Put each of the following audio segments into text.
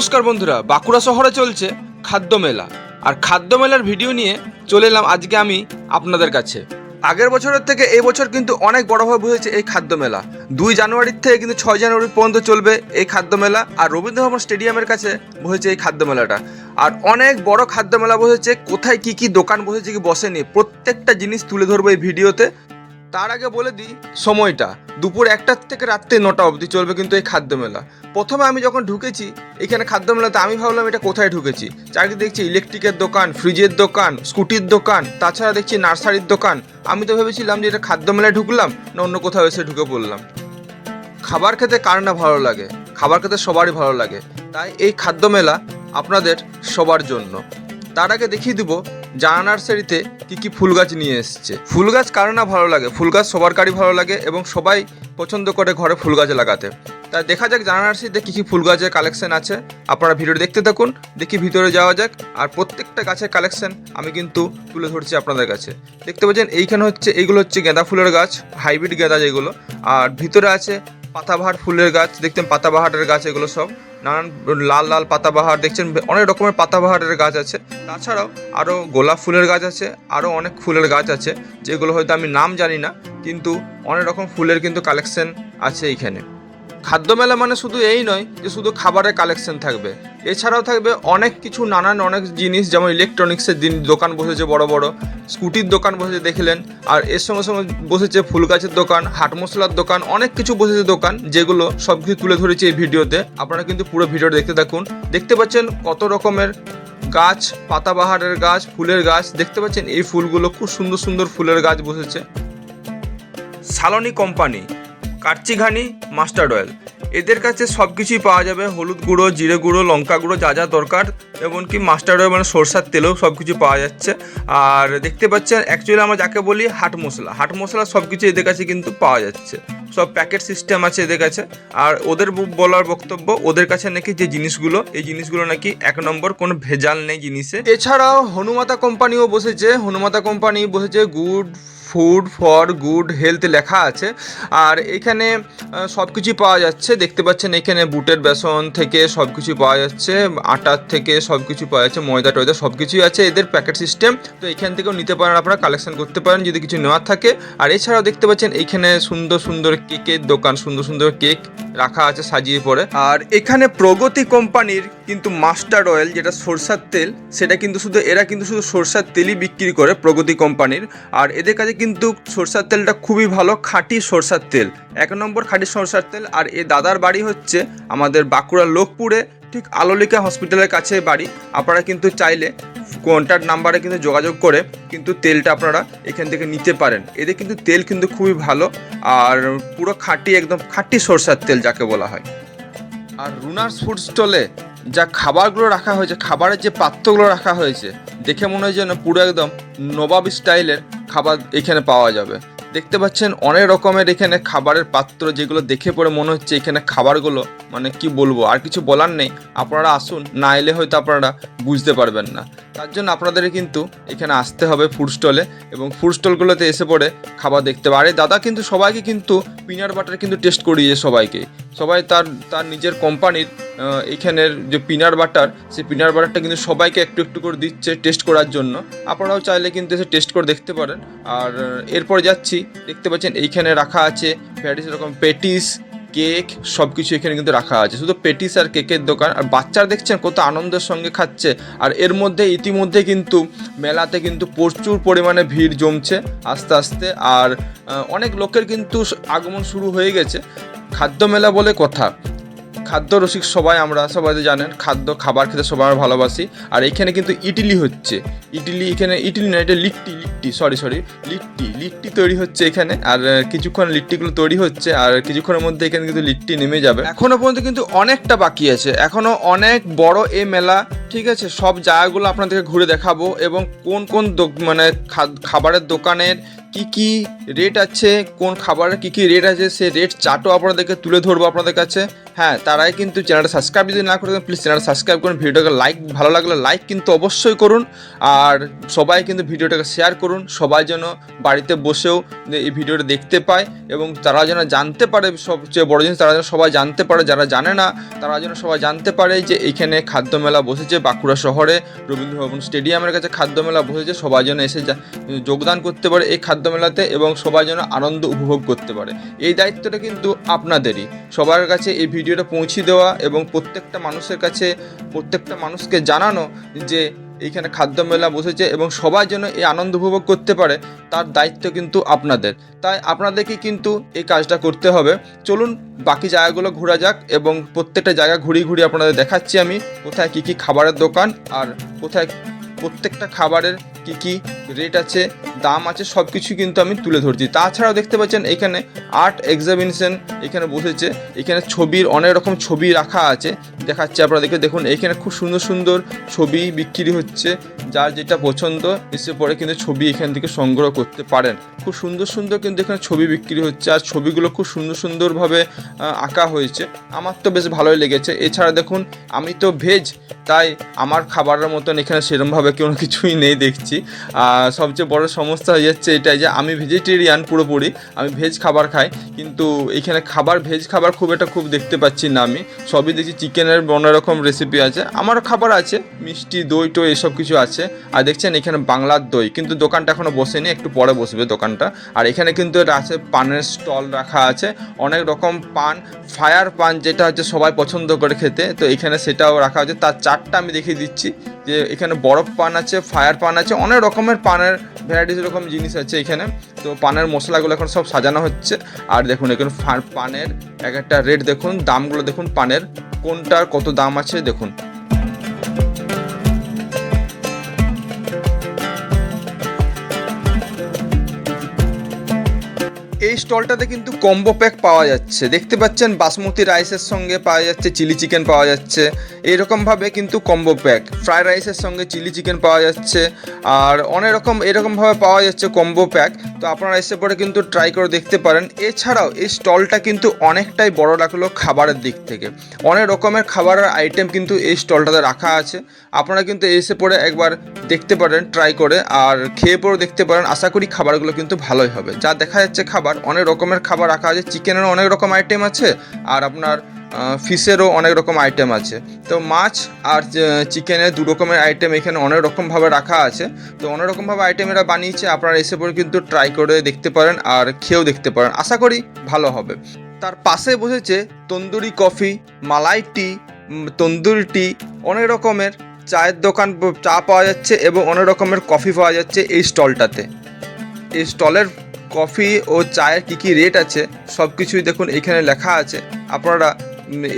নমস্কার বন্ধুরা, বাঁকুড়া শহরে চলছে খাদ্য মেলা। আর খাদ্য মেলার ভিডিও নিয়ে চলে এলাম আজকে আমি আপনাদের কাছে। আগের বছরের থেকে এই বছর কিন্তু অনেক বড়ভাবে বসেছে এই খাদ্য মেলা। 2 জানুয়ারির থেকে কিন্তু 6 জানুয়ারি পর্যন্ত চলবে এই খাদ্য মেলা। আর রবীন্দ্রভবন স্টেডিয়ামের কাছে বসেছে এই খাদ্য মেলাটা। আর অনেক বড় খাদ্য মেলা বসেছে। কোথায় কি কি দোকান বসেছে কি বসেনি প্রত্যেকটা জিনিস তুলে ধরবো এই ভিডিওতে। তার আগে বলে দিই সময়টা, দুপুর 1টা থেকে রাত্রে 9টা অবধি চলবে কিন্তু এই খাদ্য মেলা। প্রথমে আমি যখন ঢুকেছি এখানে খাদ্য মেলাতে, আমি ভাবলাম এটা কোথায় ঢুকেছি। চারিদিকে দেখছি ইলেকট্রিকের দোকান, ফ্রিজের দোকান, স্কুটির দোকান, তাছাড়া দেখছি নার্সারির দোকান। আমি তো ভেবেছিলাম যে এটা খাদ্য মেলায় ঢুকলাম না অন্য কোথাও এসে ঢুকে পড়লাম। খাবার খেতে কার না ভালো লাগে, খাবার খেতে সবারই ভালো লাগে, তাই এই খাদ্য মেলা আপনাদের সবার জন্য। তার আগে দেখিয়ে দেবো জানা নার্সারিতে কী কী ফুল গাছ নিয়ে এসছে। ফুল গাছ কার না ভালো লাগে, ফুল গাছ সবার কারই ভালো লাগে এবং সবাই পছন্দ করে ঘরে ফুল গাছ লাগাতে। তাই দেখা যাক জানা নার্সারিতে কী কী ফুল গাছের কালেকশন আছে। আপনারা ভিডিওটি দেখতে থাকুন, দেখি ভিতরে যাওয়া যাক। আর প্রত্যেকটা গাছের কালেকশন আমি কিন্তু তুলে ধরছি আপনাদের কাছে। দেখতে পাচ্ছেন এইখানে এইগুলো হচ্ছে গাঁদা ফুলের গাছ, হাইব্রিড গাঁদা যেগুলো। আর ভিতরে আছে পাতাবাহার ফুলের গাছ, দেখতেন পাতাবাহারের গাছ, এগুলো সব নানান লাল লাল পাতাবাহার দেখছেন, অনেক রকমের পাতাবাহারের গাছ আছে। তাছাড়াও আরও গোলাপ ফুলের গাছ আছে, আরও অনেক ফুলের গাছ আছে যেগুলো হয়তো আমি নাম জানি না, কিন্তু অনেক রকম ফুলের কিন্তু কালেকশন আছে এইখানে। খাদ্য মেলা মানে শুধু এই নয় যে শুধু খাবারের কালেকশন থাকবে, এছাড়াও থাকবে অনেক কিছু নানান অনেক জিনিস, যেমন ইলেকট্রনিক্সের দোকান বসেছে, বড় বড় স্কুটির দোকান বসেছে দেখলেন। আর এর সঙ্গে সঙ্গে বসেছে ফুল গাছের দোকান, হাট মশলার দোকান, অনেক কিছু বসেছে দোকান, যেগুলো সব কিছু তুলে ধরেছি এই ভিডিওতে। আপনারা কিন্তু পুরো ভিডিওটা দেখতে থাকুন। দেখতে পাচ্ছেন কত রকমের গাছ, পাতাবাহারের গাছ, ফুলের গাছ দেখতে পাচ্ছেন। এই ফুলগুলো খুব সুন্দর সুন্দর ফুলের গাছ বসেছে। Saloni company, kachi ghani mustard oil, এদের কাছে সব কিছুই পাওয়া যাবে। হলুদ গুঁড়ো, জিরে গুঁড়ো, লঙ্কা গুঁড়ো, যা যা দরকার, এমনকি মাস্টার্ড অয়েল মানে সরষার তেলেও সব কিছু পাওয়া যাচ্ছে। আর দেখতে পাচ্ছেন অ্যাকচুয়ালি আমরা যাকে বলি হাট মশলা সব কিছু এদের কাছে কিন্তু পাওয়া যাচ্ছে। সব প্যাকেট সিস্টেম আছে এদের কাছে। আর ওদের বলার বক্তব্য, ওদের কাছে নাকি যে জিনিসগুলো, এই জিনিসগুলো নাকি 1 নম্বর, কোনো ভেজাল নেই জিনিসে। এছাড়াও হনুমাতা কোম্পানিও বসেছে। হনুমাতা কোম্পানি বসেছে good food for good health লেখা আছে। আর এখানে সব কিছুই পাওয়া যাচ্ছে। দেখতে পাচ্ছেন এখানে বুটের বেসন থেকে সব কিছু পাওয়া যাচ্ছে, আটার থেকে সব কিছু পাওয়া যাচ্ছে, ময়দা টয়দা সব কিছুই আছে এদের প্যাকেট সিস্টেম। তো এখান থেকেও নিতে পারেন, আপনারা কালেকশন করতে পারেন যদি কিছু নেওয়ার থাকে। আর এছাড়াও দেখতে পাচ্ছেন এইখানে সুন্দর সুন্দর কেকের দোকান, সুন্দর সুন্দর কেক রাখা আছে সাজিয়ে পরে। আর এখানে প্রগতি কোম্পানির কিন্তু মাস্টার্ড অয়েল, যেটা সরষার তেল, সেটা কিন্তু এরা কিন্তু শুধু সরষার তেলই বিক্রি করে প্রগতি কোম্পানির। আর এদের কাছে কিন্তু সরষার তেলটা খুবই ভালো, খাঁটি সরষার তেল, 1 নম্বর খাঁটি সরষার তেল। আর এ দাদার বাড়ি হচ্ছে আমাদের বাঁকুড়ার লোকপুরে, ঠিক আলোলিকা হসপিটালের কাছে বাড়ি। আপনারা কিন্তু চাইলে কন্ট্যাক্ট নাম্বারে কিন্তু যোগাযোগ করে কিন্তু তেলটা আপনারা এখান থেকে নিতে পারেন। এদের কিন্তু তেল কিন্তু খুবই ভালো আর পুরো খাঁটি, একদম খাঁটি সরষার তেল যাকে বলা হয়। আর রুনার্স ফুড স্টলে যা খাবারগুলো রাখা হয়েছে, খাবারের যে পাত্রগুলো রাখা হয়েছে, দেখে মনে হয় যেন পুরো একদম নবাব স্টাইলের খাবার এখানে পাওয়া যাবে। দেখতে পাচ্ছেন অনেক রকমের এখানে খাবারের পাত্র, যেগুলো দেখে পরে মনে হচ্ছে এখানে খাবারগুলো মানে কি বলবো, আর কিছু বলার নেই। আপনারা আসুন, না এলে হয়তো আপনারা বুঝতে পারবেন না। তার জন্য আপনাদের কিন্তু এখানে আসতে হবে ফুড স্টলে, এবং ফুড স্টলগুলোতে এসে পরে খাবার দেখতে পারে। দাদা কিন্তু সবাইকে কিন্তু পিনাট বাটার কিন্তু টেস্ট করিয়েছে সবাইকে। সবাই তার নিজের কোম্পানির এখানের যে পিনাট বাটার, সেই পিনাট বাটারটা কিন্তু সবাইকে একটু একটু করে দিচ্ছে টেস্ট করার জন্য। আপনারাও চাইলে কিন্তু এসে টেস্ট করে দেখতে পারেন। আর এরপর যাচ্ছি, দেখতে পাচ্ছেন এইখানে রাখা আছে ভ্যারাইটিস রকম পেটিস, কেক, সব কিছু এখানে কিন্তু রাখা আছে। শুধু পেটিস আর কেকের দোকান। আর বাচ্চারা দেখছেন কত আনন্দের সঙ্গে খাচ্ছে। আর এর মধ্যে ইতিমধ্যে কিন্তু মেলাতে কিন্তু প্রচুর পরিমাণে ভিড় জমছে আস্তে আস্তে। আর অনেক লোকের কিন্তু আগমন শুরু হয়ে গেছে। খাদ্য মেলা বলে কথা, খাদ্য রসিক সবাই, আমরা সবাই জানেন খাবার খেতে সবাই ভালোবাসি। আর এখানে কিন্তু ইডলি হচ্ছে, এখানে ইডলি না, এটা লিট্টি তৈরি হচ্ছে এখানে। আর কিছুক্ষণ লিট্টিগুলো তৈরি হচ্ছে, আর কিছুক্ষণের মধ্যে এখানে কিন্তু লিট্টি নেমে যাবে। এখনো পর্যন্ত কিন্তু অনেকটা বাকি আছে, এখনো অনেক বড় এই মেলা। ঠিক আছে, সব জায়গাগুলো আপনাদেরকে ঘুরে দেখাবো, এবং কোন কোন মানে খাবারের দোকানের কি কি রেট আছে, কোন খাবারের কি কি রেট আছে, সেই রেট চার্টও আপনাদেরকে তুলে ধরবো আপনাদের কাছে। হ্যাঁ, তারাই কিন্তু চ্যানেলটা সাবস্ক্রাইব যদি না করে থাকেন প্লিজ চ্যানেলটা সাবস্ক্রাইব করুন, ভিডিওটাকে লাইক, ভালো লাগলে লাইক কিন্তু অবশ্যই করুন, আর সবাই কিন্তু ভিডিওটাকে শেয়ার করুন, সবাই যেন বাড়িতে বসেও এই ভিডিওটা দেখতে পায় এবং তারা যেন জানতে পারে, সবচেয়ে বড় জিনিস তারা যেন সবাই জানতে পারে, যারা জানে না তারা যেন সবাই জানতে পারে যে এইখানে খাদ্য মেলা বসেছে বাঁকুড়া শহরে রবীন্দ্র ভবন স্টেডিয়ামের কাছে খাদ্য মেলা বসেছে। সবাই যেন এসে যোগদান করতে পারে এই খাদ্য মেলাতে এবং সবাই যেন আনন্দ উপভোগ করতে পারে। এই দায়িত্বটা কিন্তু আপনাদেরই, সবার কাছে এই ভিডিওটা পৌঁছে দেওয়া এবং প্রত্যেকটা মানুষের কাছে, প্রত্যেকটা মানুষকে জানানো যে এইখানে খাদ্য মেলা বসেছে এবং সবাই যেন এই আনন্দ উপভোগ করতে পারে, তার দায়িত্ব কিন্তু আপনাদের। তাই আপনাদেরকে কিন্তু এই কাজটা করতে হবে। চলুন বাকি জায়গাগুলো ঘোরা যাক এবং প্রত্যেকটা জায়গা ঘুরিয়ে ঘুরিয়ে আপনাদের দেখাচ্ছি আমি কোথায় কী কী খাবারের দোকান আর কোথায় প্রত্যেকটা খাবারের কী কী রেট আছে, দাম আছে, সব কিছু কিন্তু আমি তুলে ধরছি। তাছাড়াও দেখতে পাচ্ছেন এখানে আর্ট এক্সিবিশন এখানে বসেছে, এখানে ছবির অনেক রকম ছবি রাখা আছে, দেখাচ্ছি আপনাদেরকে। দেখুন এখানে খুব সুন্দর সুন্দর ছবি বিক্রি হচ্ছে, যার যেটা পছন্দ এসে পরে কিন্তু ছবি এখান থেকে সংগ্রহ করতে পারেন। খুব সুন্দর সুন্দর কিন্তু এখানে ছবি বিক্রি হচ্ছে আর ছবিগুলো খুব সুন্দর সুন্দরভাবে আঁকা হয়েছে, আমার তো বেশ ভালোই লেগেছে। এছাড়া দেখুন আমি তো ভেজ, তাই আমার খাবারের মতন এখানে সেরকমভাবে কোনো কিছুই নেই দেখছি। সবচেয়ে বড় সমস্যা হয়ে যাচ্ছে এটাই যে আমি ভেজিটেরিয়ান পুরোপুরি, আমি ভেজ খাবার খাই, কিন্তু এখানে ভেজ খাবার খুব দেখতে পাচ্ছি না। আমি সবই দেখছি চিকেনের অনেক রকম রেসিপি আছে, আমারও খাবার আছে, মিষ্টি দই টই এসব কিছু আছে। আর দেখছেন এখানে বাংলার দই, কিন্তু দোকানটা এখনও বসেনি, একটু পরে বসবে দোকানটা। আর এখানে কিন্তু এটা আছে পানের স্টল রাখা আছে, অনেক রকম পান, ফায়ার পান যেটা হচ্ছে সবাই পছন্দ করে খেতে, তো এখানে সেটাও রাখা আছে। তার চারটা আমি দেখিয়ে দিচ্ছি যে এখানে বরফ পান আছে, ফায়ার পান আছে, অনেক রকমের পানের ভ্যারাইটিস রকম জিনিস আছে এখানে। তো পানের মশলাগুলো এখন সব সাজানো হচ্ছে। আর দেখুন এখানে পানের এক একটা রেট দেখুন, দামগুলো দেখুন, পানের কোনটার কত দাম আছে দেখুন। এই স্টলটাতে কিন্তু কম্বো প্যাক পাওয়া যাচ্ছে, দেখতে পাচ্ছেন বাসমতি রাইসের সঙ্গে পাওয়া যাচ্ছে চিলি চিকেন পাওয়া যাচ্ছে, এইরকমভাবে কিন্তু কম্বো প্যাক ফ্রাইড রাইসের সঙ্গে চিলি চিকেন পাওয়া যাচ্ছে, আর অনেক রকম এরকমভাবে পাওয়া যাচ্ছে কম্বো প্যাক। তো আপনারা এসে পরে কিন্তু ট্রাই করে দেখতে পারেন। এছাড়াও এই স্টলটা কিন্তু অনেকটাই বড় রাখলো খাবারের দিক থেকে, অনেক রকমের খাবারের আইটেম কিন্তু এই স্টলটাতে রাখা আছে। আপনারা কিন্তু এসে পরে একবার দেখতে পারেন ট্রাই করে, আর খেয়ে পরেও দেখতে পারেন। আশা করি খাবারগুলো কিন্তু ভালোই হবে। যা দেখা যাচ্ছে খাবার অনেক রকমের খাবার রাখা আছে, চিকেনেরও অনেক রকম আইটেম আছে আর আপনার ফিশেরও অনেক রকম আইটেম আছে। তো মাছ আর চিকেনের দু রকমের আইটেম এখানে অনেক রকমভাবে রাখা আছে। তো অনেক রকমভাবে আইটেম এরা বানিয়েছে, আপনারা এসে পরে কিন্তু ট্রাই করে দেখতে পারেন আর খেয়েও দেখতে পারেন, আশা করি ভালো হবে। তার পাশে বসেছে তন্দুরি কফি, মালাই টি, তন্দুরি টি, অনেক রকমের চায়ের দোকান, চা পাওয়া যাচ্ছে এবং অনেক রকমের কফি পাওয়া যাচ্ছে এই স্টলটাতে। এই স্টলের কফি ও চায়ের কী কী রেট আছে সব কিছুই দেখুন এখানে লেখা আছে, আপনারা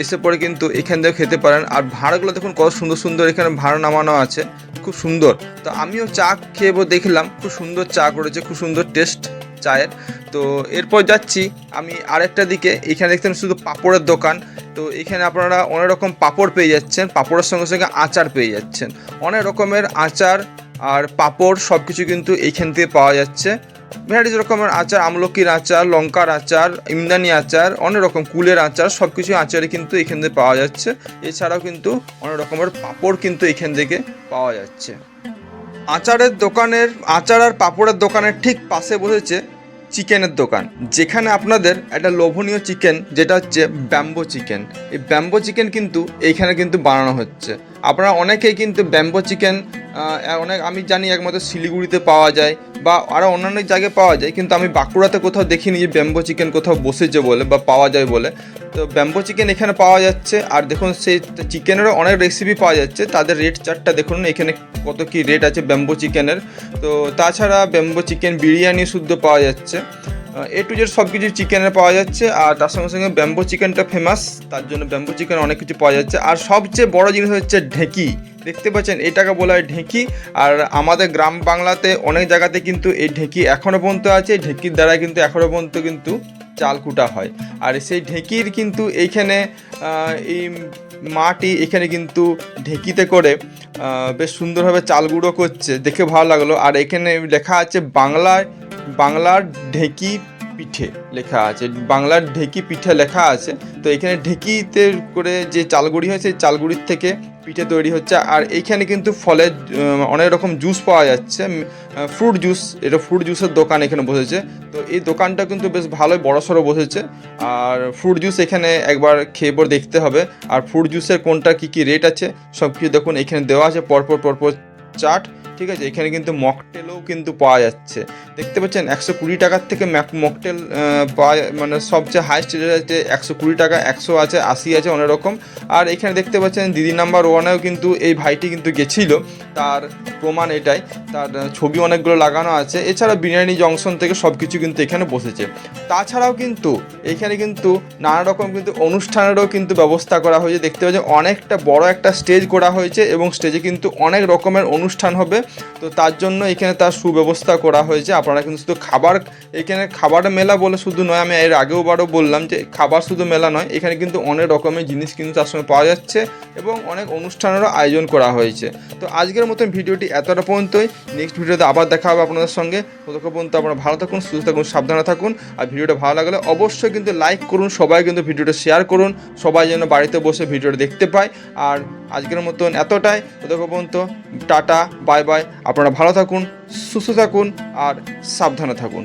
এসে পরে কিন্তু এখান থেকে খেতে পারেন। আর ভাঁড়গুলো দেখুন কত সুন্দর সুন্দর এখানে ভাঁড় নামানো আছে, খুব সুন্দর। তো আমিও চা খেয়ে দেখলাম, খুব সুন্দর চা করেছে, খুব সুন্দর টেস্ট চায়ের। তো এরপর যাচ্ছি আমি আরেকটা দিকে, এখানে দেখতেন শুধু পাঁপড়ের দোকান। তো এখানে আপনারা অনেক রকম পাঁপড় পেয়ে যাচ্ছেন, পাঁপড়ের সঙ্গে সঙ্গে আচার পেয়ে যাচ্ছেন, অনেক রকমের আচার আর পাঁপড় সব কিছু কিন্তু এইখান থেকে পাওয়া যাচ্ছে। ভ্যারাইটিস রকমের আচার, আমলকির আচার, লঙ্কার আচার, ইমদানি আচার, অনেক রকম কুলের আচার, সব কিছু আচারই কিন্তু এখান থেকে পাওয়া যাচ্ছে। এছাড়াও কিন্তু অনেক রকমের পাঁপড় কিন্তু এখান থেকে পাওয়া যাচ্ছে। আচারের দোকানের, আচার আর পাঁপড়ের দোকানের ঠিক পাশে বসেছে চিকেনের দোকান, যেখানে আপনাদের একটা লোভনীয় চিকেন যেটা হচ্ছে ব্যাম্বো চিকেন। এই ব্যাম্বো চিকেন কিন্তু এইখানে কিন্তু বানানো হচ্ছে। আপনারা অনেকেই কিন্তু ব্যাম্বো চিকেন আমি জানি একমাত্র শিলিগুড়িতে পাওয়া যায় বা আরও অন্যান্য জায়গায় পাওয়া যায়, কিন্তু আমি বাঁকুড়াতে কোথাও দেখিনি যে ব্যাম্বো চিকেন কোথাও বসেছে বলে বা পাওয়া যায় বলে। তো ব্যাম্বো চিকেন এখানে পাওয়া যাচ্ছে। আর দেখুন সেই চিকেনেরও অনেক রেসিপি পাওয়া যাচ্ছে, তাদের রেট চার্টটা দেখুন এখানে কত কী রেট আছে ব্যাম্বো চিকেনের। তো তাছাড়া ব্যাম্বো চিকেন বিরিয়ানি শুদ্ধ পাওয়া যাচ্ছে, এ টু জেড সব কিছু চিকেনের পাওয়া যাচ্ছে। আর তার সঙ্গে সঙ্গে ব্যাম্বো চিকেনটা ফেমাস, তার জন্য ব্যাম্বো চিকেন অনেক কিছু পাওয়া যাচ্ছে। আর সবচেয়ে বড় জিনিস হচ্ছে ঢেঁকি, দেখতে পাচ্ছেন এটাকে বলা হয় ঢেঁকি। আর আমাদের গ্রাম বাংলাতে অনেক জায়গাতে কিন্তু এই ঢেঁকি এখনও পর্যন্ত আছে, ঢেঁকির দ্বারা কিন্তু এখনও পর্যন্ত কিন্তু চাল কুটা হয়। আর সেই ঢেঁকির কিন্তু এইখানে এই মাটি এখানে কিন্তু ঢেঁকিতে করে বেশ সুন্দরভাবে চাল গুঁড়ো করছে, দেখে ভালো লাগলো। আর এখানে লেখা আছে বাংলায় বাংলার ঢেঁকি পিঠে লেখা আছে, বাংলার ঢেঁকি পিঠে লেখা আছে। তো এখানে ঢেঁকিতে করে যে চালগুড়ি হয় সেই চালগুড়ির থেকে পিঠে তৈরি হচ্ছে। আর এইখানে কিন্তু ফলের অনেক রকম জুস পাওয়া যাচ্ছে, ফ্রুট জুস, এটা ফ্রুট জুসের দোকান এখানে বসেছে। তো এই দোকানটা কিন্তু বেশ ভালোই বড়সড় বসেছে। আর ফ্রুট জুস এখানে একবার খেয়ে পর দেখতে হবে। আর ফ্রুট জুসের কোনটা কী কী রেট আছে সব কিছু দেখুন এখানে দেওয়া আছে পরপর চার্ট, ঠিক আছে। এখানে কিন্তু মকটেলও কিন্তু পাওয়া যাচ্ছে, দেখতে পাচ্ছেন 120 টাকার থেকে মকটেল পাওয়া, মানে সবচেয়ে হাইস্ট রেট আছে 120 টাকা, 100 আছে, 80 আছে, অনেক রকম। আর এখানে দেখতে পাচ্ছেন দিদি নাম্বার ওয়ানেও কিন্তু এই ভাইটি কিন্তু গেছিল, তার প্রমাণ এটাই, তার ছবি অনেকগুলো লাগানো আছে। এছাড়া বিরিয়ানি জংশন থেকে সব কিছু কিন্তু এখানে বসেছে। তাছাড়াও কিন্তু এখানে কিন্তু নানা রকম কিন্তু অনুষ্ঠানেরও কিন্তু ব্যবস্থা করা হয়েছে, দেখতে পাচ্ছেন অনেকটা বড় একটা স্টেজ করা হয়েছে এবং স্টেজে কিন্তু অনেক রকমের অনুষ্ঠান হবে। তো তার জন্য এখানে তার সুব্যবস্থা করা হয়েছে। আপনারা কিন্তু শুধু খাবার, এখানে খাবার মেলা বলে শুধু নয়, আমি এর আগেও বারও বললাম যে খাবার শুধু মেলা নয়, এখানে কিন্তু অনেক রকমের জিনিস কিন্তু তার সঙ্গে পাওয়া যাচ্ছে এবং অনেক অনুষ্ঠানেরও আয়োজন করা হয়েছে। তো আজকের মতন ভিডিওটি এতটা পর্যন্তই। নেক্সট ভিডিওতে আবার দেখা হবে আপনাদের সঙ্গে। ততক্ষণ পর্যন্ত আপনারা ভালো থাকুন, সুস্থ থাকুন, সাবধানে থাকুন। আর ভিডিওটা ভালো লাগলে অবশ্যই কিন্তু লাইক করুন, সবাই কিন্তু ভিডিওটা শেয়ার করুন, সবাই যেন বাড়িতে বসে ভিডিওটা দেখতে পায়। আর আজকের মতন এতটাই, ততক্ষণ পর্যন্ত টাটা, বাই বাই। আপনারা ভালো থাকুন, সুস্থ থাকুন আর সাবধানে থাকুন।